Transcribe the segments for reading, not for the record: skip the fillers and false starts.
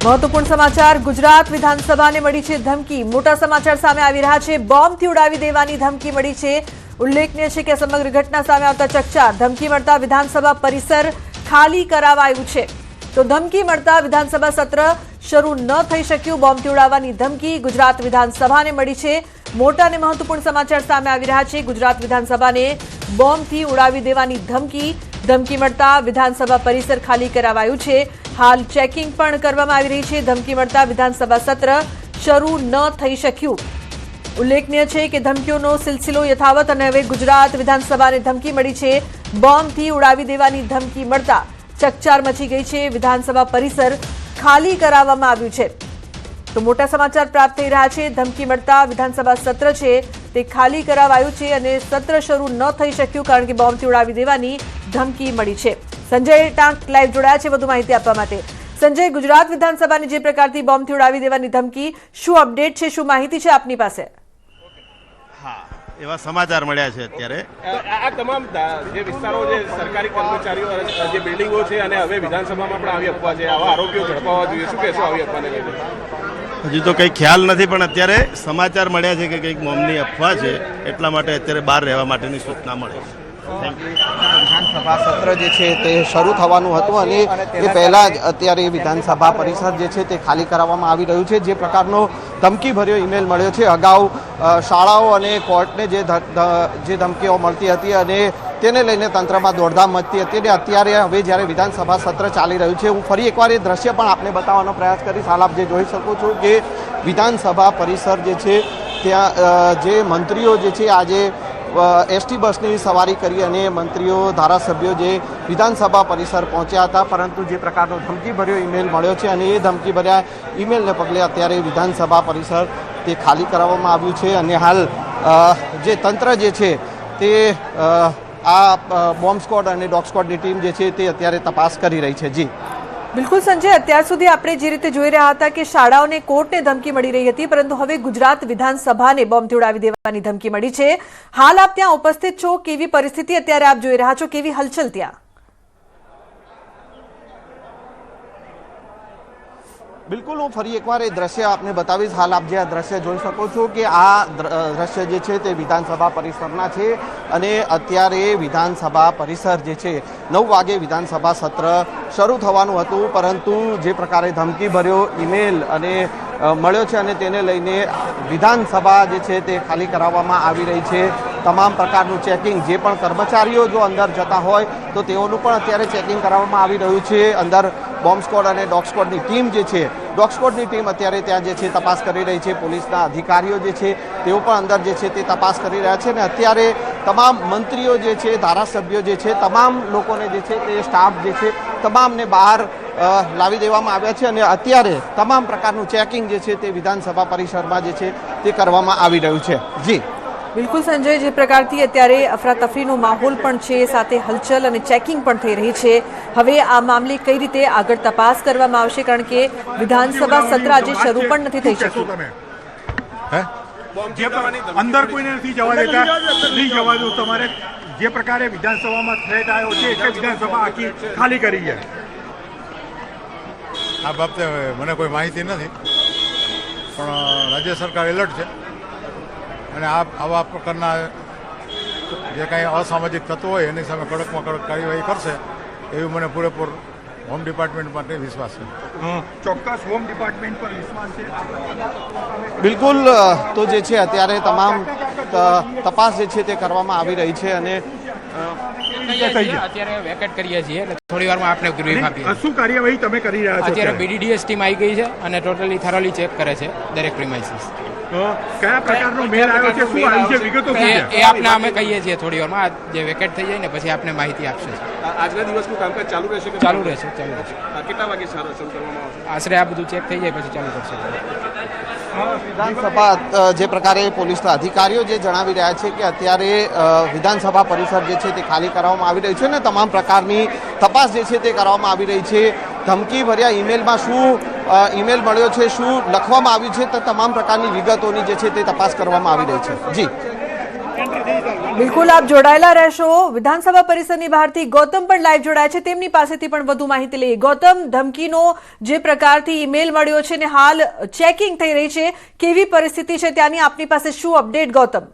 મહત્વપૂર્ણ સમાચાર ગુજરાત વિધાનસભાને મળી છે ધમકી મોટા સમાચાર સામે આવી રહ્યા છે બોમ્બથી ઉડાવી દેવાની ધમકી મળી છે ઉલ્લેખનીય છે કે સમગ્ર ઘટના સામે આવતા ચકચાર ધમકી મળતા વિધાનસભા પરિસર ખાલી કરાવાયું છે તો ધમકી મળતા વિધાનસભા સત્ર શરૂ ન થઈ શક્યું બોમ્બથી ઉડાવવાની ધમકી ગુજરાત વિધાનસભાને મળી છે મોટા અને મહત્વપૂર્ણ સમાચાર સામે આવી રહ્યા છે ગુજરાત વિધાનસભાને બોમ્બથી ઉડાવી દેવાની ધમકી મળતા વિધાનસભા પરિસર ખાલી કરાવાયું છે હાલ ચેકિંગ પણ કરવામાં આવી રહી છે ધમકી મળતા વિધાનસભા સત્ર શરૂ ન થઈ શક્યું ઉલ્લેખનીય છે કે ધમકીઓનો સિલસિલો યથાવત અને હવે ગુજરાત વિધાનસભાને ધમકી મળી છે બોમ્બથી ઉડાવી દેવાની ધમકી મળતા ચકચાર મચી ગઈ છે વિધાનસભા પરિસર ખાલી કરાવવામાં આવ્યું છે તો મોટા સમાચાર પ્રાપ્ત થઈ રહ્યા છે ધમકી મળતા વિધાનસભા સત્ર છે તે ખાલી કરાવાયું છે અને સત્ર શરૂ ન થઈ શક્યું કારણ કે બોમ્બથી ઉડાવી દેવાની ધમકી મળી છે સંજય ટાંક લાઈવ જોડાયા છે વધુ માહિતી આપવા માટે સંજય ગુજરાત વિધાનસભાની જે પ્રકારથી બોમ્બથી ઉડાવી દેવાની ધમકી શું અપડેટ છે શું માહિતી છે આપની પાસે હા એવા સમાચાર મળ્યા છે અત્યારે આ તમામ જે વિસ્તારો જે સરકારી કર્મચારીઓ જે બિલ્ડિંગો છે અને હવે વિધાનસભામાં પણ આવી અફવા છે આવા આરોપીઓ ઝડપાવવા જોઈએ શું કહેશો આવી અફવાને લઈને હજી તો કંઈ ખ્યાલ નથી પણ અત્યારે સમાચાર મળ્યા છે કે કંઈક બોમ્બની અફવા છે એટલા માટે અત્યારે બહાર રહેવા માટેની સૂચના મળે છે વિધાનસભા સત્ર જે છે તે શરૂ થવાનું હતું અને એ પહેલા જ અત્યારે વિધાનસભા પરિસર જે છે તે ખાલી કરાવવામાં આવી રહ્યું છે જે પ્રકારનો ધમકીભર્યો ઈમેલ મળ્યો છે અગાઉ શાળાઓ અને કોર્ટને જે ધમકીઓ મળતી હતી અને તેને લઈને તંત્રમાં દોડધામ મચતી હતી અને અત્યારે હવે જ્યારે વિધાનસભા સત્ર ચાલી રહ્યું છે હું ફરી એકવાર એ દ્રશ્ય પણ આપને બતાવવાનો પ્રયાસ કરીશ હાલ આપ જે જોઈ શકો છો કે વિધાનસભા પરિસર જે છે ત્યાં જે મંત્રીઓ જે છે આજે એસટી બસની સવારી કરી અને મંત્રીઓ ધારાસભ્યો જે વિધાનસભા પરિસર પહોંચ્યા હતા પરંતુ જે પ્રકારનો ધમકીભર્યો ઈમેલ મળ્યો છે અને એ ધમકીભર્યા ઈમેલને પગલે અત્યારે વિધાનસભા પરિસર તે ખાલી કરાવવામાં આવ્યું છે અને હાલ જે તંત્ર જે છે તે આ બોમ્બ સ્ક્વોડ અને ડોગ સ્ક્વોડની ટીમ જે છે તે અત્યારે તપાસ કરી રહી છે જી બિલકુલ સંજય અત્યાર સુધી આપણે જે રીતે જોઈ રહ્યા હતા કે શાળાઓને કોર્ટને ધમકી મળી રહી હતી પરંતુ હવે ગુજરાત વિધાનસભાને બોમ્બથી ઉડાવી દેવાની ધમકી મળી છે હાલ આપ ત્યાં ઉપસ્થિત છો કેવી પરિસ્થિતિ અત્યારે આપ જોઈ રહ્યા છો કેવી હલચલ ત્યાં બિલકુલ હું ફરી એકવાર એ દ્રશ્ય આપને બતાવીશ હાલ આપ જે આ દ્રશ્ય જોઈ શકો છો કે આ દ્રશ્ય જે છે તે વિધાનસભા પરિસરના છે અને અત્યારે વિધાનસભા પરિસર જે છે 9 વાગે વિધાનસભા સત્ર શરૂ થવાનું હતું પરંતુ જે પ્રકારે ધમકીભર્યો ઈમેલ અને મળ્યો છે અને તેને લઈને વિધાનસભા જે છે તે ખાલી કરાવવામાં આવી રહી છે તમામ પ્રકારનું ચેકિંગ જે પણ કર્મચારીઓ જો અંદર જતા હોય તો તેઓનું પણ અત્યારે ચેકિંગ કરાવવામાં આવી રહ્યું છે અંદર બોમ્બ સ્ક્વોડ અને ડોગ સ્ક્વોડની ટીમ જે છે ડોગ સ્ક્વોડની ટીમ અત્યારે ત્યાં જે છે તપાસ કરી રહી છે પોલીસના અધિકારીઓ જે છે તેઓ પણ અંદર જે છે તે તપાસ કરી રહ્યા છે અને અત્યારે તમામ મંત્રીઓ જે છે ધારાસભ્યો જે છે તમામ લોકોને જે છે તે સ્ટાફ જે છે તમામને બહાર લાવી દેવામાં આવ્યા છે અને અત્યારે તમામ પ્રકારનું ચેકિંગ જે છે તે વિધાનસભા પરિસરમાં જે છે તે કરવામાં આવી રહ્યું છે જી બિલકુલ સંજય જે પ્રકારથી અત્યારે અફરાતફરીનો માહોલ પણ છે સાથે હલચલ અને ચેકિંગ પણ થઈ રહી છે હવે આ મામલે કઈ રીતે આગળ તપાસ કરવામાં આવશે કારણ કે વિધાનસભા સત્ર આજે શરૂ પણ નથી થઈ શક્યું અંદર કોઈને નથી જવા દેતા નહીં જવા દો તમારે જે પ્રકારે વિધાનસભામાં થ્રેટ આવ્યો છે એટલે વિધાનસભા આખી ખાલી કરી છે આ બાબતે મને કોઈ માહિતી નથી પણ રાજ્ય સરકાર એલર્ટ છે અને આવા પ્રકારના જે કાંઈ અસામાજિક તત્વો હોય એની સામે કડકમાં કડક કાર્યવાહી કરશે એવી મને પૂરેપૂર હોમ ડિપાર્ટમેન્ટ માટે વિશ્વાસ છે ચોક્કસ હોમ ડિપાર્ટમેન્ટ પર વિશ્વાસ છે બિલકુલ તો જે છે અત્યારે તમામ તપાસ જે છે તે કરવામાં આવી રહી છે અને અત્યારે વેકેટ કરીએ છીએ એટલે થોડી વારમાં આપણે બ્રીફ આપીએ શું કાર્યવાહી તમે કરી રહ્યા છો અત્યારે બીડીડીએસ ટીમ આવી ગઈ છે અને ટોટલી થરોલી ચેક કરે છે દરેક પ્રિમાઇસીસ કયા પ્રકારનો મેલ આવ્યો છે શું આવ્યું છે વિગતો એ આપને અમે કહીએ છીએ થોડી વારમાં જે વેકેટ થઈ જાય ને પછી આપને માહિતી આપશે આજના દિવસનું કામકાજ ચાલુ રહેશે ચાલુ રહેશે કેટલા વાગે શરૂ કરવામાં આવશે આશરે આ બધું ચેક થઈ જાય પછી ચાલુ કરશે વિધાનસભા જે પ્રકારે પોલીસના અધિકારીઓ જે જણાવી રહ્યા છે કે અત્યારે વિધાનસભા પરિસર જે છે તે ખાલી કરવામાં આવી રહ્યું છે અને તમામ પ્રકારની તપાસ જે છે તે કરવામાં આવી રહી છે ધમકી ભર્યા ઈમેલમાં શું ઈમેલ મળ્યો છે શું લખવામાં આવ્યું છે તો તમામ પ્રકારની વિગતોની જે છે તે તપાસ કરવામાં આવી રહી છે જી બિલકુલ આપ જોડાયેલા રહેશો. વિધાનસભા પરિસરની બહારથી ગૌતમ પણ લાઈવ જોડાય છે, તેમની પાસેથી પણ વધુ માહિતી લઈએ. ગૌતમ, ધમકીનો જે પ્રકારથી ઈમેલ મળ્યો છે ને હાલ ચેકિંગ થઈ રહી છે, કેવી પરિસ્થિતિ છે ત્યાંની, આપની પાસે શું અપડેટ ગૌતમ?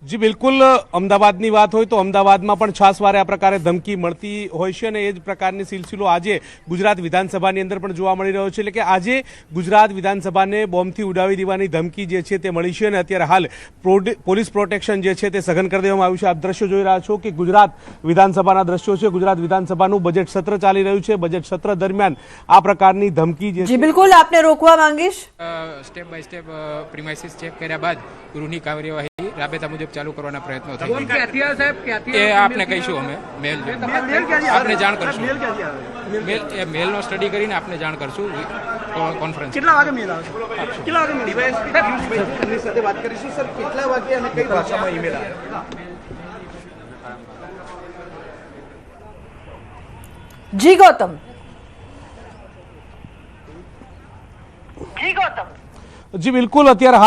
જી બિલકુલ, અમદાવાદની વાત હોય તો અમદાવાદમાં પણ છાસવારે આ પ્રકારે ધમકી મળતી હોય છે અને એ જ પ્રકારની સિલસિલો આજે ગુજરાત વિધાનસભાની અંદર પણ જોવા મળી રહ્યો છે. એટલે કે આજે ગુજરાત વિધાનસભાને બોમ્બથી ઉડાવી દેવાની ધમકી જે છે તે મળી છે અને અત્યારે હાલ પોલીસ પ્રોટેક્શન જે છે તે સઘન કરી દેવામાં આવ્યું છે. આપ દ્રશ્યો જોઈ રહ્યા છો કે ગુજરાત વિધાનસભાના દ્રશ્યો છે. ગુજરાત વિધાનસભાનું બજેટ સત્ર ચાલી રહ્યું છે. બજેટ સત્ર દરમિયાન આ પ્રકારની ધમકી જે જી બિલકુલ, આપને રોકવા માંગીશ. Step by step premises check કર્યા બાદ ગૃહની કાર્યવાહી રાબેતા મુજબ ચાલુ કરવાના પ્રયત્નો થઈ છે. એ આપને કહીશું, અમે મેલ આપને જાણ કરશું. મેલનો સ્ટડી કરીને આપને જાણ કરશું કોન્ફરન્સ. કેટલા વાગે મેલ આવે છે? કેટલા વાગે ડીવાયએસપી સાથે વાત કરીશું સર, કેટલા વાગે અને કઈ ભાષામાં ઈમેલ આવે? જી ગૌતમ. જી બિલકુલ, અત્યારે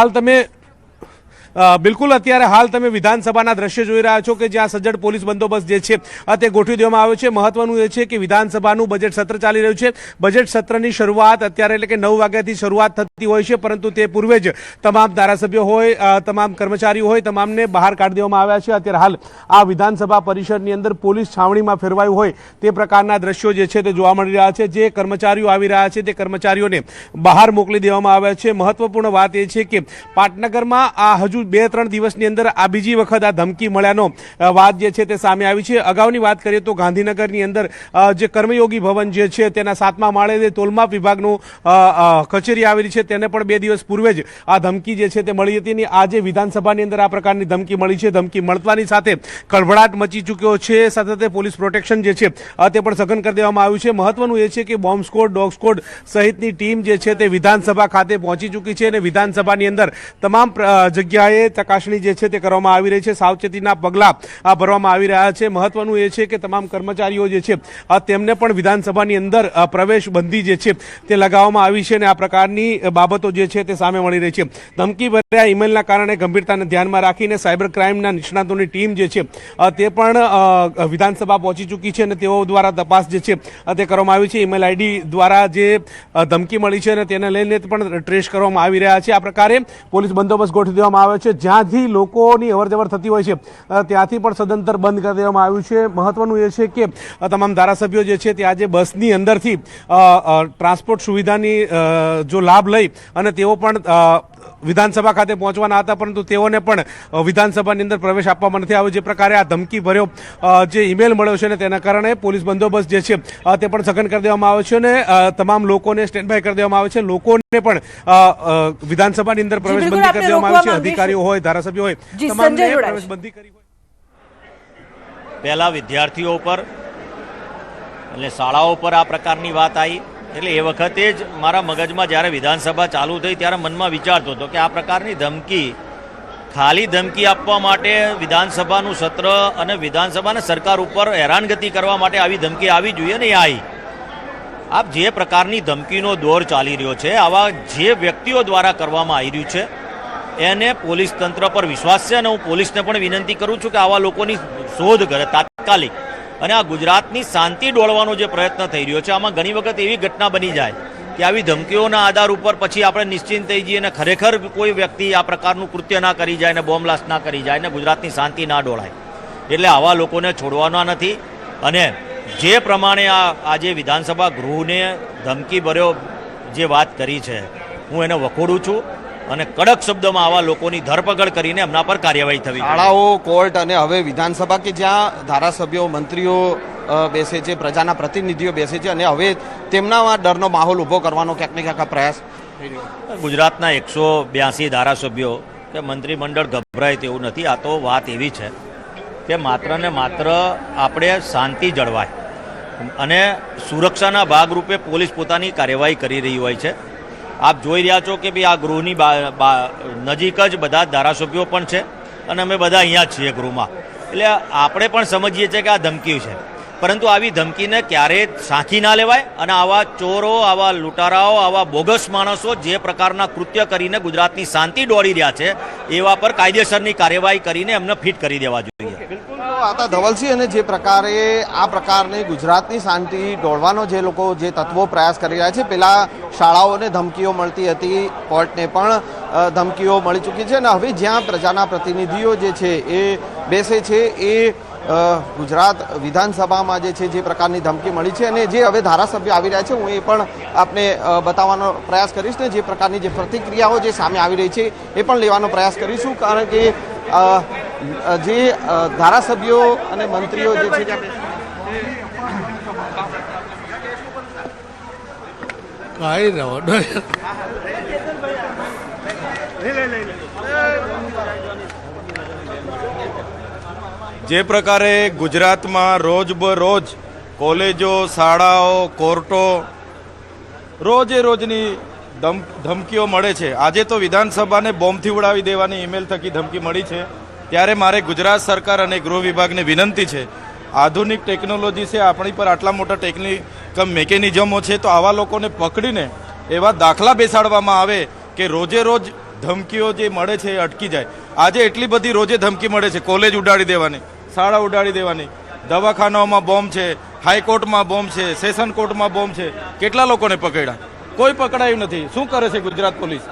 હાલ તમે વિધાનસભાના દ્રશ્ય જોઈ રહ્યા છો કે જ્યાં સજ્જડ પોલીસ બંદોબસ્ત જે છે તે ગોઠવી દેવામાં આવ્યો છે. મહત્વનું એ છે કે વિધાનસભાનું બજેટ સત્ર ચાલી રહ્યું છે. બજેટ સત્રની શરૂઆત અત્યારે એટલે કે 9 વાગ્યાથી શરૂઆત થતી હોય છે, પરંતુ તે પૂર્વે જ તમામ ધારાસભ્યો હોય, તમામ કર્મચારીઓ હોય, તમામને બહાર કાઢી દેવામાં આવ્યા છે. અત્યારે હાલ આ વિધાનસભા પરિષદની અંદર પોલીસ છાવણીમાં ફેરવાયું હોય તે પ્રકારના દ્રશ્યો જે છે તે જોવા મળી રહ્યા છે. જે કર્મચારીઓ આવી રહ્યા છે તે કર્મચારીઓને બહાર મોકલી દેવામાં આવ્યા છે. મહત્વપૂર્ણ વાત એ છે કે પાટનગરમાં આ હજુ 2-3 દિવસની અંદર આ બીજી વખત આ ધમકી મળ્યાનો વાત જે છે તે સામે આવી છે. અગાઉની વાત કરીએ તો ગાંધીનગરની અંદર જે કર્મયોગી ભવન જે છે તેના 7મા માળે તોલમાપ વિભાગનું કચેરી આવેલી છે, તેને પણ 2 દિવસ પૂર્વે જ આ ધમકી જે છે તે મળી હતી અને આજે વિધાનસભાની અંદર આ પ્રકારની ધમકી મળી છે. ધમકી મળવાની સાથે કળભળાટ મચી ચૂક્યો છે. સાથે પોલીસ પ્રોટેક્શન જે છે તે પણ સઘન કરી દેવામાં આવ્યું છે. મહત્વનું એ છે કે બોમ્બ સ્કોડ, ડોગ સ્કોડ સહિતની ટીમ જે છે તે વિધાનસભા ખાતે પહોંચી ચૂકી છે અને વિધાનસભાની અંદર તમામ જગ્યાએ ચકાસણી જે છે તે કરવામાં આવી રહી છે. સાવચેતીના પગલાં ભરવામાં આવી રહ્યા છે. મહત્વનું એ છે કે તમામ કર્મચારીઓ જે છે તેમને પણ વિધાનસભાની અંદર પ્રવેશ બંધી જે છે તે લગાવવામાં આવી છે અને આ પ્રકારની બાબતો જે છે તે સામે મળી રહી છે. ધમકી ભર્યા ઈમેલના કારણે ગંભીરતાને ધ્યાનમાં રાખીને સાયબર ક્રાઇમના નિષ્ણાતોની ટીમ જે છે તે પણ વિધાનસભા પહોંચી ચૂકી છે અને તેઓ દ્વારા તપાસ જે છે તે કરવામાં આવી છે. ઈમેલ આઈડી દ્વારા જે ધમકી મળી છે અને તેને લઈને પણ ટ્રેસ કરવામાં આવી રહ્યા છે. આ પ્રકારે પોલીસ બંદોબસ્ત ગોઠવી દેવામાં આવ્યો છે. જ્યાંથી લોકોની અવરજવર થતી હોય છે ત્યાંથી પણ સદંતર બંધ કરી દેવામાં આવ્યું છે. મહત્વનું એ છે કે તમામ ધારાસભ્યો જે છે તે આજે બસની અંદરથી ટ્રાન્સપોર્ટ સુવિધાની જો લાભ લઈ અને તેઓ પણ વિધાનસભા ખાતે પહોંચવાના હતા, પરંતુ તેઓને પણ વિધાનસભાની અંદર પ્રવેશ આપવામાં નથી આવ્યો. જે પ્રકારે આ ધમકી ભર્યો જે ઈમેલ મળ્યો છે ને તેના કારણે પોલીસ બંદોબસ્ત જે છે તે પણ સઘન કરી દેવામાં આવ્યો છે અને તમામ લોકોને સ્ટેન્ડ બાય કરી દેવામાં આવે છે. લોકોને પણ વિધાનસભાની અંદર પ્રવેશ બંધી કરી દેવામાં આવી છે. અધિકારીઓ હોય, ધારાસભ્યો હોય, તમામને પ્રવેશ બંધી કરી હોય. પહેલા વિદ્યાર્થીઓ પર એટલે શાળાઓ પર આ પ્રકારની વાત આવી એટલે એ વખતે જ મારા મગજમાં જ્યારે વિધાનસભા ચાલુ થઈ ત્યારે મનમાં વિચારતો હતો કે આ પ્રકારની ધમકી ખાલી ધમકી આપવા માટે વિધાનસભાનું સત્ર અને વિધાનસભાને સરકાર ઉપર હેરાનગતિ કરવા માટે આવી ધમકી આવી જોઈએ ને એ આવી. આપ જે પ્રકારની ધમકીનો દોર ચાલી રહ્યો છે, આવા જે વ્યક્તિઓ દ્વારા કરવામાં આવી રહ્યું છે એને પોલીસ તંત્ર પર વિશ્વાસ છે અને હું પોલીસને પણ વિનંતી કરું છું કે આવા લોકોની શોધ કરે તાત્કાલિક. અને આ ગુજરાતની શાંતિ ડોળવાનો જે પ્રયત્ન થઈ રહ્યો છે આમાં ઘણી વખત એવી ઘટના બની જાય કે આવી ધમકીઓના આધાર ઉપર પછી આપણે નિશ્ચિંત થઈ જઈએ અને ખરેખર કોઈ વ્યક્તિ આ પ્રકારનું કૃત્ય ના કરી જાય ને બોમ્બ બ્લાસ્ટ ના કરી જાય ને ગુજરાતની શાંતિ ના ડોળાય. એટલે આવા લોકોને છોડવાના નથી. અને જે પ્રમાણે આજે વિધાનસભા ગૃહને ધમકી ભર્યો જે વાત કરી છે હું એને વખોડું છું અને કડક શબ્દોમાં આવા લોકોની ધરપકડ કરીને એમના પર કાર્યવાહી થવી. શાળાઓ, કોર્ટ અને હવે વિધાનસભા કે જ્યાં ધારાસભ્યો, મંત્રીઓ બેસે છે, પ્રજાના પ્રતિનિધિઓ બેસે છે અને હવે તેમનામાં ડરનો માહોલ ઊભો કરવાનો ક્યાંક ને ક્યાંક પ્રયાસ થઈ રહ્યો. ગુજરાતના 182 ધારાસભ્યો કે મંત્રીમંડળ ગભરાય તેવું નથી. આ તો વાત એવી છે કે માત્ર ને માત્ર આપણે શાંતિ જળવાય અને સુરક્ષાના ભાગરૂપે પોલીસ પોતાની કાર્યવાહી કરી રહી હોય છે. આપ જોઈ રહ્યા છો કે ભાઈ આ ગૃહની નજીક જ બધા ધારાસભ્યો પણ છે અને અમે બધા અહીંયા છીએ ગૃહમાં. એટલે આપણે પણ સમજીએ છીએ કે આ ધમકી છે, પરંતુ આવી ધમકીને ક્યારેય સાંખી ના લેવાય અને આવા ચોરો, આવા લૂંટારાઓ, આવા બોગસ માણસો જે પ્રકારના કૃત્ય કરીને ગુજરાતની શાંતિ દોડી રહ્યા છે એવા પર કાયદેસરની કાર્યવાહી કરીને એમને ફિટ કરી દેવા જોઈએ. બિલકુલ આતા ધવલસિંહ, અને જે પ્રકારે આ પ્રકારની ગુજરાતની શાંતિ દોડવાનો જે લોકો જે તત્વો પ્રયાસ કરી રહ્યા છે, પેલા શાળાઓને ધમકીઓ મળતી હતી, કોર્ટને પણ ધમકીઓ મળી ચૂકી છે, અને હવે જ્યાં પ્રજાના પ્રતિનિધિઓ જે છે એ બેસે છે એ ગુજરાત વિધાનસભામાં જે છે જે પ્રકારની ધમકી મળી છે, અને જે હવે ધારાસભ્ય આવી રહ્યા છે હું એ પણ આપને બતાવવાનો પ્રયાસ કરીશ, ને જે પ્રકારની જે પ્રતિક્રિયાઓ જે સામે આવી રહી છે એ પણ લેવાનો પ્રયાસ કરીશું, કારણ કે જે ધારાસભ્યો અને મંત્રીઓ જે છે જે પ્રકારે ગુજરાતમાં રોજબરોજ કોલેજો, શાળાઓ, કોર્ટો રોજે રોજની ધમકીઓ મળે છે. આજે તો વિધાનસભાને બોમ્બથી ઉડાવી દેવાની ઈમેલ થકી ધમકી મળી છે. ત્યારે મારે ગુજરાત સરકાર અને ગૃહ વિભાગને વિનંતી છે, આધુનિક ટેકનોલોજી છે, આપણી પર આટલા મોટા ટેકનિકલ મિકેનિઝમો છે, તો આવા લોકોને પકડીને એવા દાખલા બેસાડવામાં આવે કે રોજે રોજ ધમકીઓ જે મળે છે એ અટકી જાય. આજે એટલી બધી રોજે ધમકી મળે છે, કોલેજ ઉડાડી દેવાની, શાળા ઉડાડી દેવાની, દવાખાનાઓમાં બોમ્બ છે, હાઈકોર્ટમાં બોમ્બ છે, સેશન કોર્ટમાં બોમ્બ છે. કેટલા લોકોને પકડ્યા? કોઈ પકડાયું નથી. શું કરે છે ગુજરાત પોલીસ?